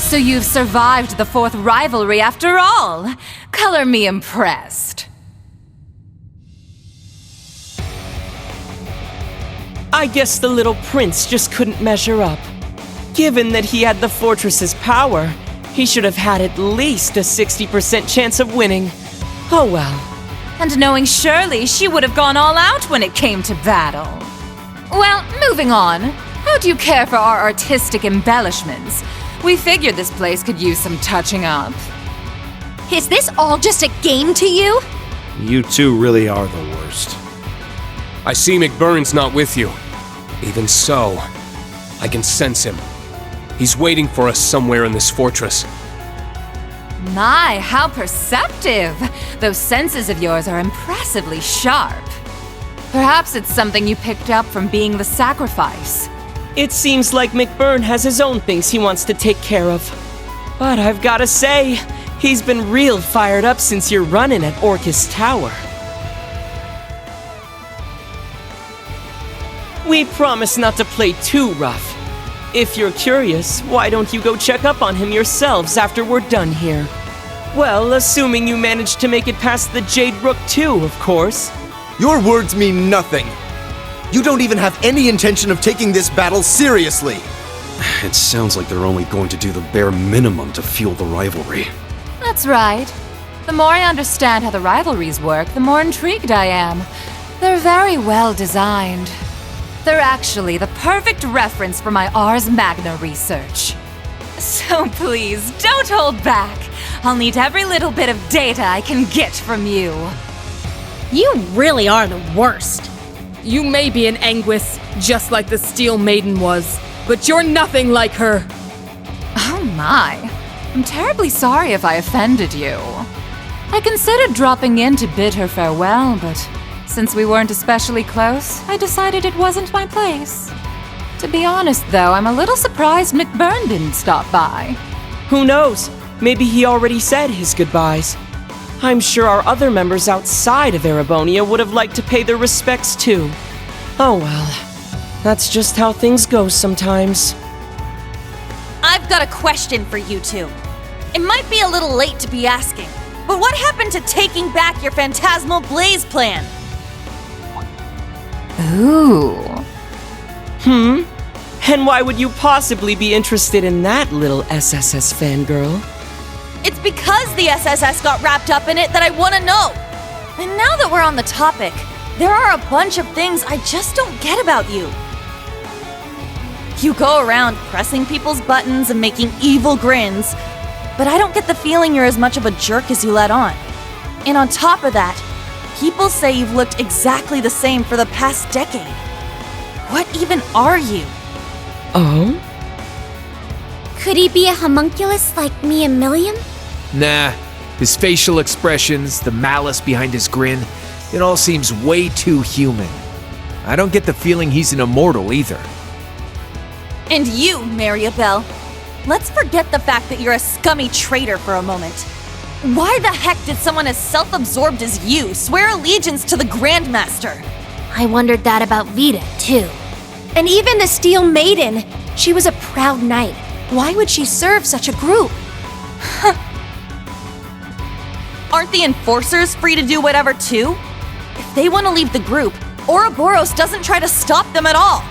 So you've survived the fourth rivalry after all. Color me impressed. I guess the little prince just couldn't measure up. Given that he had the fortress's power, he should have had at least a 60% chance of winning. Oh well. And knowing Shirley, she would have gone all out when it came to battle. Well, moving on. How do you care for our artistic embellishments? We figured this place could use some touching up. Is this all just a game to you? You two really are the worst. I see McBurn's not with you. Even so, I can sense him. He's waiting for us somewhere in this fortress. My, how perceptive! Those senses of yours are impressively sharp. Perhaps it's something you picked up from being the sacrifice. It seems like McBurn has his own things he wants to take care of. But I've gotta say, he's been real fired up since your run-in at Orcus Tower. We promise not to play too rough. If you're curious, why don't you go check up on him yourselves after we're done here? Well, assuming you managed to make it past the Jade Rook too, of course. Your words mean nothing. You don't even have any intention of taking this battle seriously. It sounds like they're only going to do the bare minimum to fuel the rivalry. That's right. The more I understand how the rivalries work, the more intrigued I am. They're very well designed. They're actually the perfect reference for my Ars Magna research. So please, don't hold back. I'll need every little bit of data I can get from you. You really are the worst. You may be an Anguis, just like the Steel Maiden was, but you're nothing like her. Oh my. I'm terribly sorry if I offended you. I considered dropping in to bid her farewell, but since we weren't especially close, I decided it wasn't my place. To be honest, though, I'm a little surprised McBurn didn't stop by. Who knows? Maybe he already said his goodbyes. I'm sure our other members outside of Erebonia would have liked to pay their respects too. Oh well, that's just how things go sometimes. I've got a question for you two. It might be a little late to be asking, but what happened to taking back your Phantasmal Blaze plan? Ooh. And why would you possibly be interested in that, little SSS fangirl? It's because the SSS got wrapped up in it that I want to know. And now that we're on the topic, there are a bunch of things I just don't get about you. You go around pressing people's buttons and making evil grins, but I don't get the feeling you're as much of a jerk as you let on. And on top of that, people say you've looked exactly the same for the past decade. What even are you? Oh? Could he be a homunculus like me and Milliam? Nah, his facial expressions, the malice behind his grin, it all seems way too human. I don't get the feeling he's an immortal either. And you, Mariabell, let's forget the fact that you're a scummy traitor for a moment. Why the heck did someone as self-absorbed as you swear allegiance to the Grandmaster? I wondered that about Vita, too. And even the Steel Maiden, she was a proud knight. Why would she serve such a group? Aren't the Enforcers free to do whatever too? If they want to leave the group, Ouroboros doesn't try to stop them at all.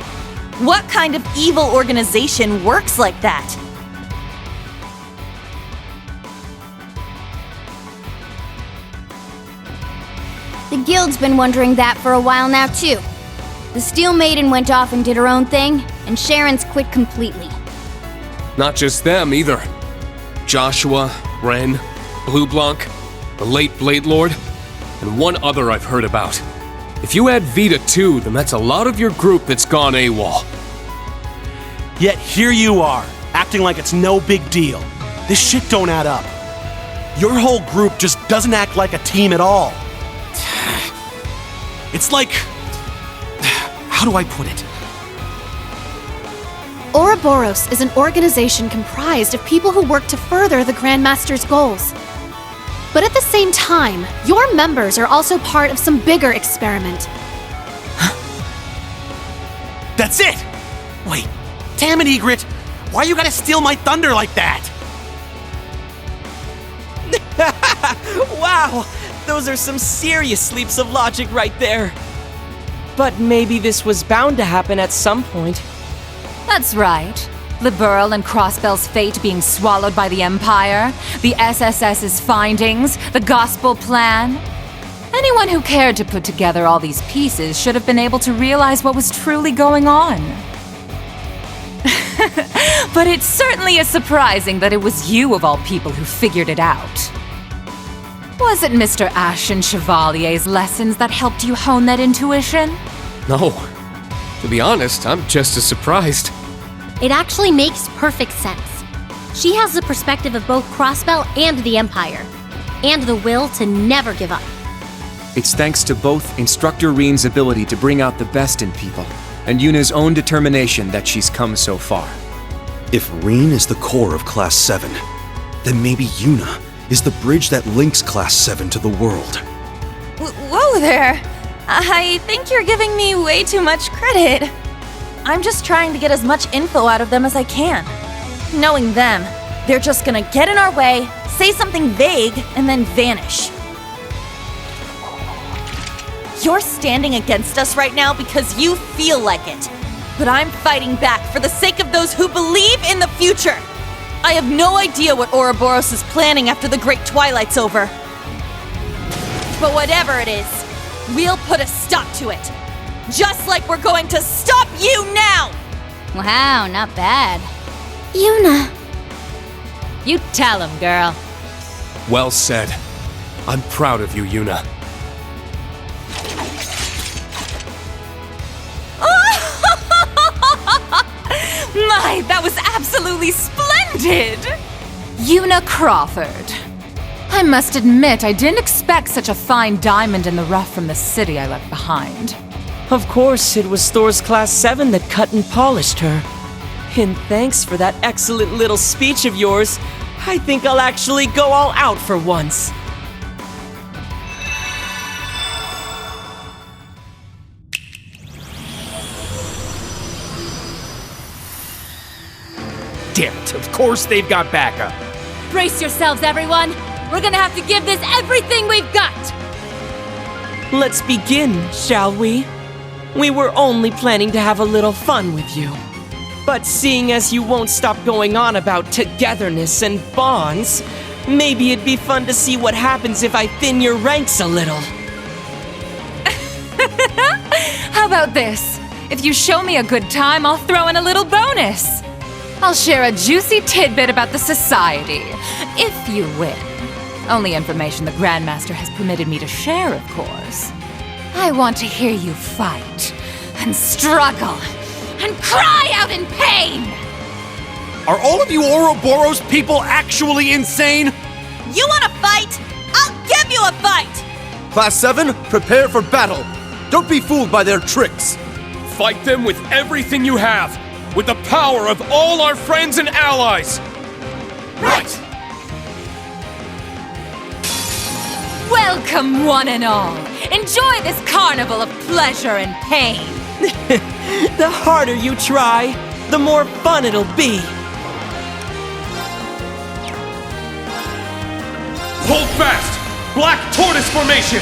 What kind of evil organization works like that? The Guild's been wondering that for a while now, too. The Steel Maiden went off and did her own thing, and Sharon's quit completely. Not just them, either. Joshua, Ren, Blue Blanc, the late Blade Lord, and one other I've heard about. If you add Vita too, then that's a lot of your group that's gone AWOL. Yet here you are, acting like it's no big deal. This shit don't add up. Your whole group just doesn't act like a team at all. It's like... how do I put it? Ouroboros is an organization comprised of people who work to further the Grandmaster's goals. But at the same time, your members are also part of some bigger experiment. That's it! Wait, damn it, Egret! Why you gotta steal my thunder like that? Wow! Those are some serious leaps of logic right there. But maybe this was bound to happen at some point. That's right. Liberl and Crossbell's fate being swallowed by the Empire, the SSS's findings, the Gospel Plan. Anyone who cared to put together all these pieces should have been able to realize what was truly going on. But it certainly is surprising that it was you of all people who figured it out. Was it Mr. Ashen Chevalier's lessons that helped you hone that intuition? No. To be honest, I'm just as surprised. It actually makes perfect sense. She has the perspective of both Crossbell and the Empire, and the will to never give up. It's thanks to both Instructor Rean's ability to bring out the best in people, and Yuna's own determination that she's come so far. If Rean is the core of Class 7, then maybe Yuna is the bridge that links Class 7 to the world. Whoa there! I think you're giving me way too much credit. I'm just trying to get as much info out of them as I can. Knowing them, they're just gonna get in our way, say something vague, and then vanish. You're standing against us right now because you feel like it. But I'm fighting back for the sake of those who believe in the future. I have no idea what Ouroboros is planning after the Great Twilight's over. But whatever it is, we'll put a stop to it. Just like we're going to stop you now! Wow, not bad. Yuna. You tell him, girl. Well said. I'm proud of you, Yuna. My, that was absolutely splendid! Yuna Crawford. I must admit, I didn't expect such a fine diamond in the rough from the city I left behind. Of course, it was Thor's Class 7 that cut and polished her. And thanks for that excellent little speech of yours. I think I'll actually go all out for once. Damn it, of course they've got backup. Brace yourselves, everyone! We're gonna have to give this everything we've got! Let's begin, shall we? We were only planning to have a little fun with you. But seeing as you won't stop going on about togetherness and bonds, maybe it'd be fun to see what happens if I thin your ranks a little. How about this? If you show me a good time, I'll throw in a little bonus. I'll share a juicy tidbit about the Society, if you win. Only information the Grandmaster has permitted me to share, of course. I want to hear you fight, and struggle, and cry out in pain! Are all of you Ouroboros people actually insane? You wanna fight? I'll give you a fight! Class 7, prepare for battle. Don't be fooled by their tricks. Fight them with everything you have, with the power of all our friends and allies! Right! Welcome, one and all! Enjoy this carnival of pleasure and pain! The harder you try, the more fun it'll be. Hold fast! Black Tortoise Formation!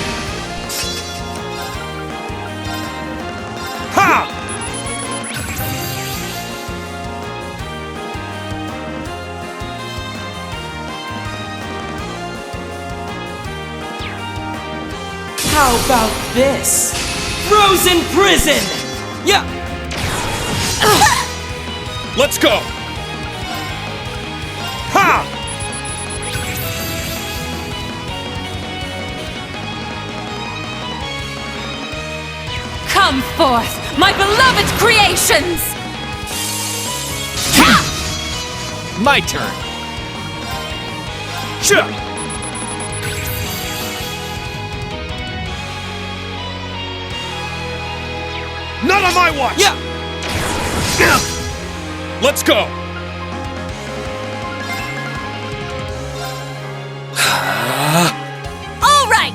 Ha! How about this? Frozen Prison! Yeah! Let's go! Ha! Come forth, my beloved creations! My turn. Sure! Not on my watch! Yeah! Let's go! All right!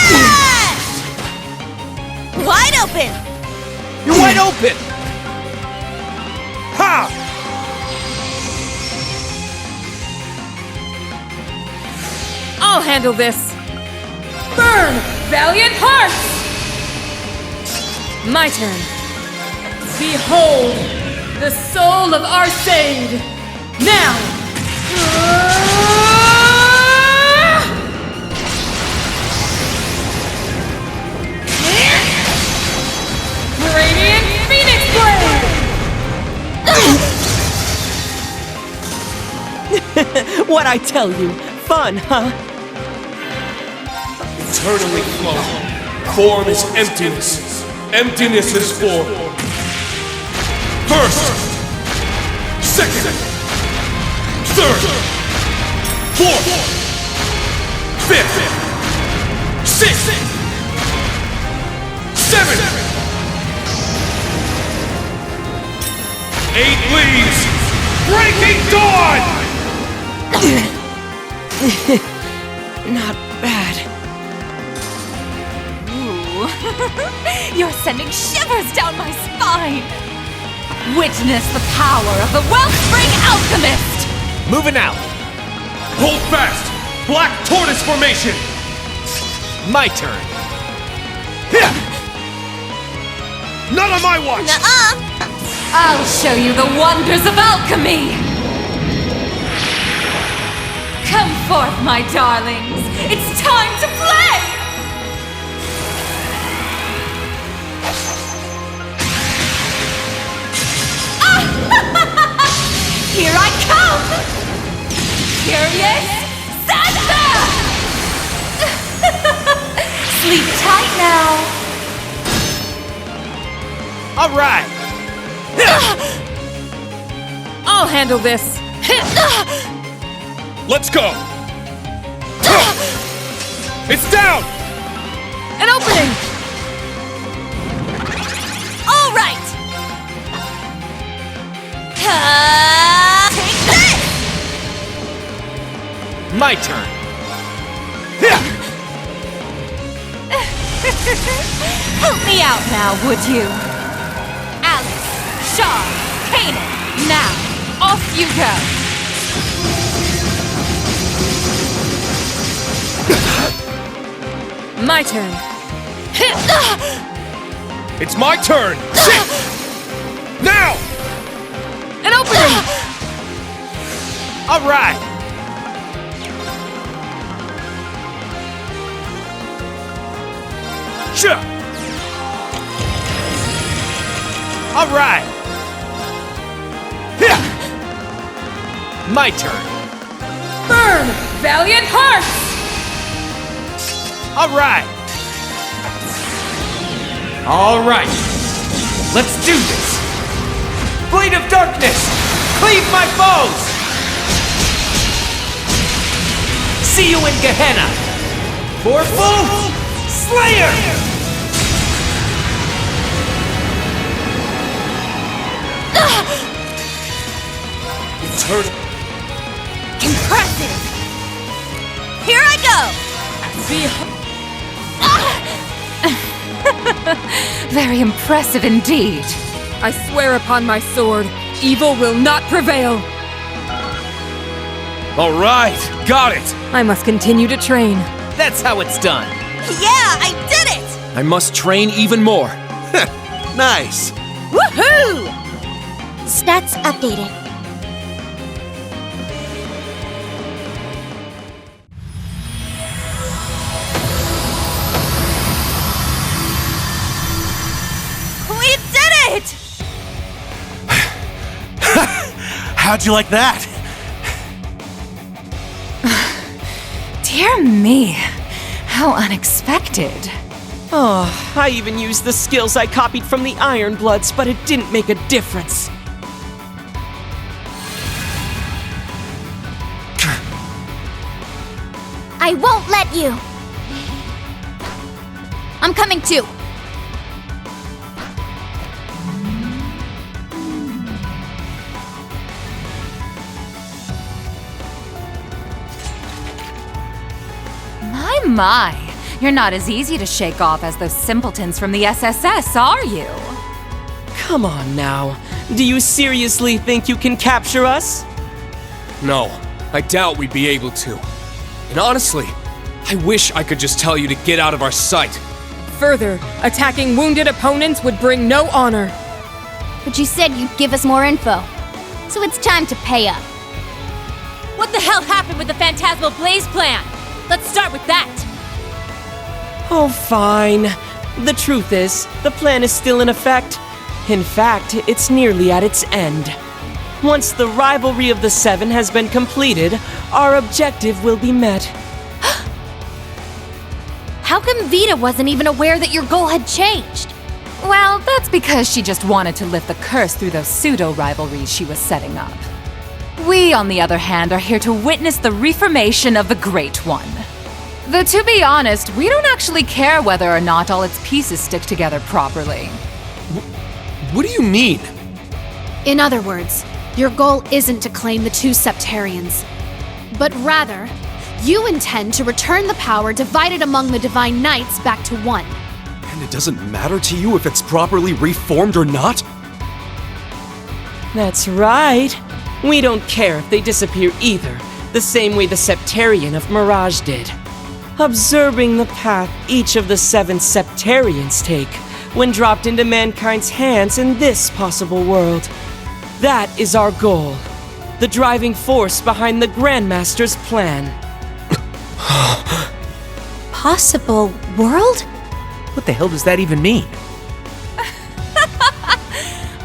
Smash! open! You're wide open! Ha! I'll handle this. Burn, valiant hearts! My turn. Behold, the soul of Arsaid! Now! Radiant Phoenix Blade! What'd I tell you? Fun, huh? Eternally flowing. Form is emptiness. Emptiness is form. First, second, third, fourth, fifth, sixth, seventh, 8 leaves, breaking dawn! Not bad. Ooh. You're sending shivers down my spine! Witness the power of the Wellspring Alchemist! Moving out. Hold fast! Black Tortoise Formation! My turn. None of my watch! Nuh-uh! I'll show you the wonders of alchemy! Come forth, my darlings! It's time to play! Here I come! Curious? Stand there! Sleep tight now! All right. I'll handle this. Let's go! It's down! An opening! All right! Take this! My turn. Help me out now, would you? Alice, Shaw, Kanan, now, off you go! My turn. It's my turn! Sit! Now! An opening! All right. Sure. All right. My turn. Burn, valiant hearts! All right. All right. Let's do this. Blade of Darkness! Cleave my foes! See you in Gehenna! Forceful Slayer! Turn. Impressive! Here I go! Very impressive indeed. I swear upon my sword, evil will not prevail. All right, got it! I must continue to train. That's how it's done. Yeah, I did it! I must train even more. Nice. Woohoo! Stats updated. We did it! How'd you like that? Dear me, how unexpected. Oh, I even used the skills I copied from the Iron Bloods, but it didn't make a difference. I won't let you! I'm coming too! My, You're not as easy to shake off as those simpletons from the SSS, are you? Come on now. Do you seriously think you can capture us? No, I doubt we'd be able to. And honestly, I wish I could just tell you to get out of our sight. Further, attacking wounded opponents would bring no honor. But you said you'd give us more info. So it's time to pay up. What the hell happened with the Phantasmal Blaze plan? Let's start with that. Oh, fine. The truth is, the plan is still in effect. In fact, it's nearly at its end. Once the rivalry of the Seven has been completed, our objective will be met. How come Vita wasn't even aware that your goal had changed? Well, that's because she just wanted to lift the curse through those pseudo-rivalries she was setting up. We, on the other hand, are here to witness the reformation of the Great One. Though to be honest, we don't actually care whether or not all its pieces stick together properly. What do you mean? In other words, your goal isn't to claim the two Septarians, but rather, you intend to return the power divided among the Divine Knights back to one. And it doesn't matter to you if it's properly reformed or not? That's right. We don't care if they disappear either, the same way the Septarian of Mirage did. Observing the path each of the 7 Septarians take when dropped into mankind's hands in this possible world. That is our goal. The driving force behind the Grandmaster's plan. Possible world? What the hell does that even mean?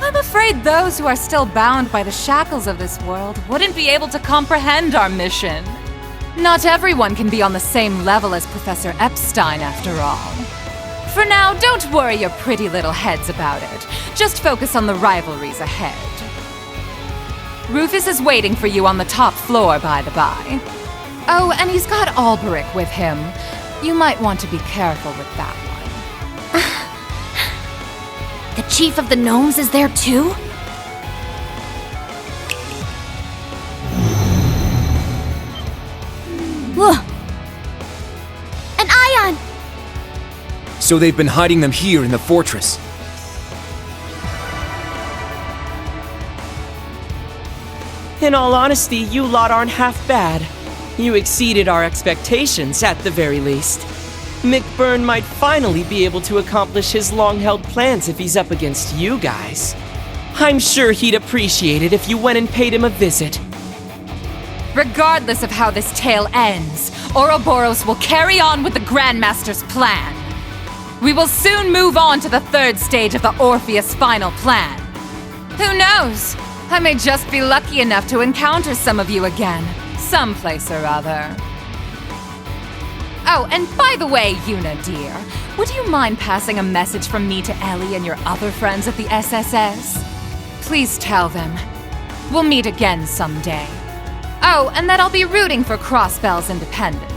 I'm afraid those who are still bound by the shackles of this world wouldn't be able to comprehend our mission. Not everyone can be on the same level as Professor Epstein, after all. For now, don't worry your pretty little heads about it. Just focus on the rivalries ahead. Rufus is waiting for you on the top floor, by the by. Oh, and he's got Alberic with him. You might want to be careful with that one. The chief of the gnomes is there too? Ugh. An ion! So they've been hiding them here in the fortress. In all honesty, you lot aren't half bad. You exceeded our expectations, at the very least. Mick Byrne might finally be able to accomplish his long-held plans if he's up against you guys. I'm sure he'd appreciate it if you went and paid him a visit. Regardless of how this tale ends, Ouroboros will carry on with the Grandmaster's plan. We will soon move on to the 3rd stage of the Orpheus final plan. Who knows? I may just be lucky enough to encounter some of you again, someplace or other. Oh, and by the way, Yuna dear, would you mind passing a message from me to Ellie and your other friends at the SSS? Please tell them. We'll meet again someday. Oh, and that I'll be rooting for Crossbell's independence.